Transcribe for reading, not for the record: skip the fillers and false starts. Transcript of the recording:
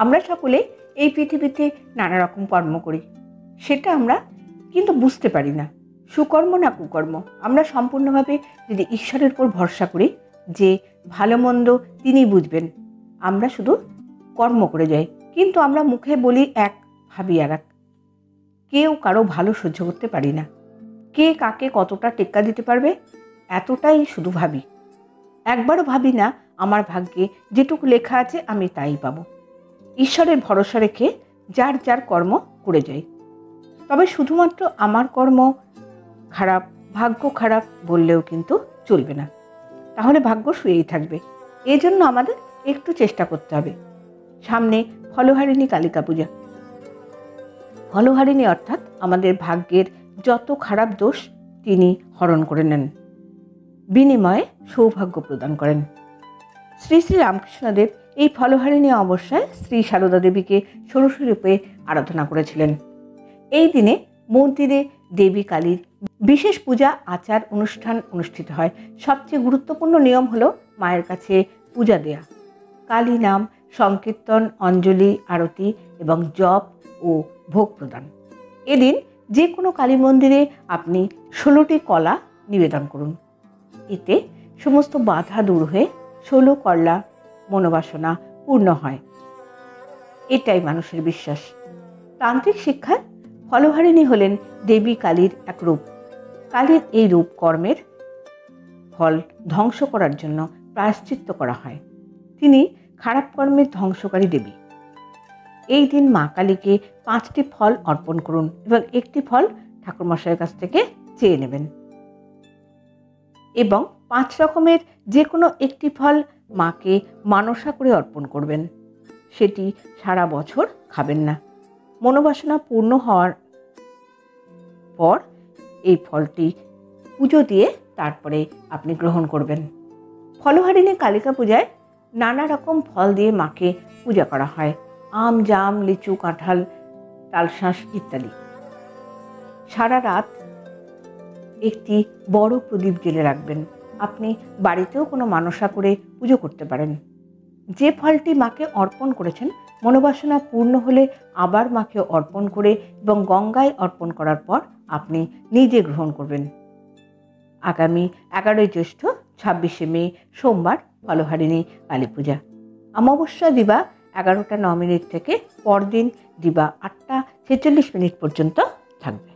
আমরা সকলে এই পৃথিবীতে নানা রকম কর্ম করি, সেটা আমরা কিন্তু বুঝতে পারি না সুকর্ম না কুকর্ম। আমরা সম্পূর্ণভাবে যদি ঈশ্বরের উপর ভরসা করি যে ভালো মন্দ তিনি বুঝবেন, আমরা শুধু কর্ম করে যাই। কিন্তু আমরা মুখে বলি এক, ভাবি আর এক। কেউ কারো ভালো সহ্য করতে পারি না। কে কাকে কতটা টেক্কা দিতে পারবে এতটাই শুধু ভাবি। একবারও ভাবি না আমার ভাগ্যে যেটুকু লেখা আছে আমি তাই পাবো। ঈশ্বরের ভরসা রেখে যার যার কর্ম করে যাই। তবে শুধুমাত্র আমার কর্ম খারাপ, ভাগ্য খারাপ বললেও কিন্তু চলবে না, তাহলে ভাগ্য শুয়েই থাকবে। এই জন্য আমাদের একটু চেষ্টা করতে হবে। সামনে ফলহারিণী কালিকা পূজা। ফলহারিণী অর্থাৎ আমাদের ভাগ্যের যত খারাপ দোষ তিনি হরণ করে নেন, বিনিময়ে সৌভাগ্য প্রদান করেন। শ্রী শ্রী রামকৃষ্ণদেব এই ফলহারিণী অমাবস্যায় শ্রী সারদা দেবীকে ষোড়শী রূপে আরাধনা করেছিলেন। এই দিনে মন্দিরে দেবী কালীর বিশেষ পূজা আচার অনুষ্ঠান অনুষ্ঠিত হয়। সবচেয়ে গুরুত্বপূর্ণ নিয়ম হলো মায়ের কাছে পূজা দেয়া, কালী নাম সংকীর্তন, অঞ্জলি, আরতি এবং জপ ও ভোগ প্রদান। এদিন যে কোনো কালী মন্দিরে আপনি 16টি কলা নিবেদন করুন। এতে সমস্ত বাধা দূর হয়ে 16 কলা মনোবাসনা পূর্ণ হয়, এটাই মানুষের বিশ্বাস। তান্ত্রিক শিক্ষায় ফলহারিণী হলেন দেবী কালীর এক রূপ। কালীর এই রূপ কর্মের ফল ধ্বংস করার জন্য প্রায়শ্চিত্ত করা হয়। তিনি খারাপ কর্মের ধ্বংসকারী দেবী। এই দিন মা কালীকে 5টি ফল অর্পণ করুন এবং একটি ফল ঠাকুরমশাইয়ের কাছ থেকে চেয়ে নেবেন এবং 5 রকমের যে কোনো একটি ফল মাকে মানসা করে অর্পণ করবেন। সেটি সারা বছর খাবেন না। মনোবাসনা পূর্ণ হওয়ার পর এই ফলটি পুজো দিয়ে তারপরে আপনি গ্রহণ করবেন। ফলহারিণী কালিকা পূজায় নানা রকম ফল দিয়ে মাকে পূজা করা হয়। আম, জাম, লিচু, কাঁঠাল, তালশাঁস ইত্যাদি। সারা রাত একটি বড় প্রদীপ জ্বেলে রাখবেন। আপনি বাড়িতেও কোনো মানসা করে পুজো করতে পারেন। যে ফলটি মাকে অর্পণ করেছেন, মনোবাসনা পূর্ণ হলে আবার মাকে অর্পণ করে এবং গঙ্গায় অর্পণ করার পর আপনি নিজে গ্রহণ করবেন। আগামী 11 জ্যৈষ্ঠ 26শে মে সোমবার ফলহারিণী কালী পূজা। অমাবস্যা দিবা 11টা 9 মিনিট থেকে পরদিন দিবা 8টা 46 মিনিট পর্যন্ত থাকবে।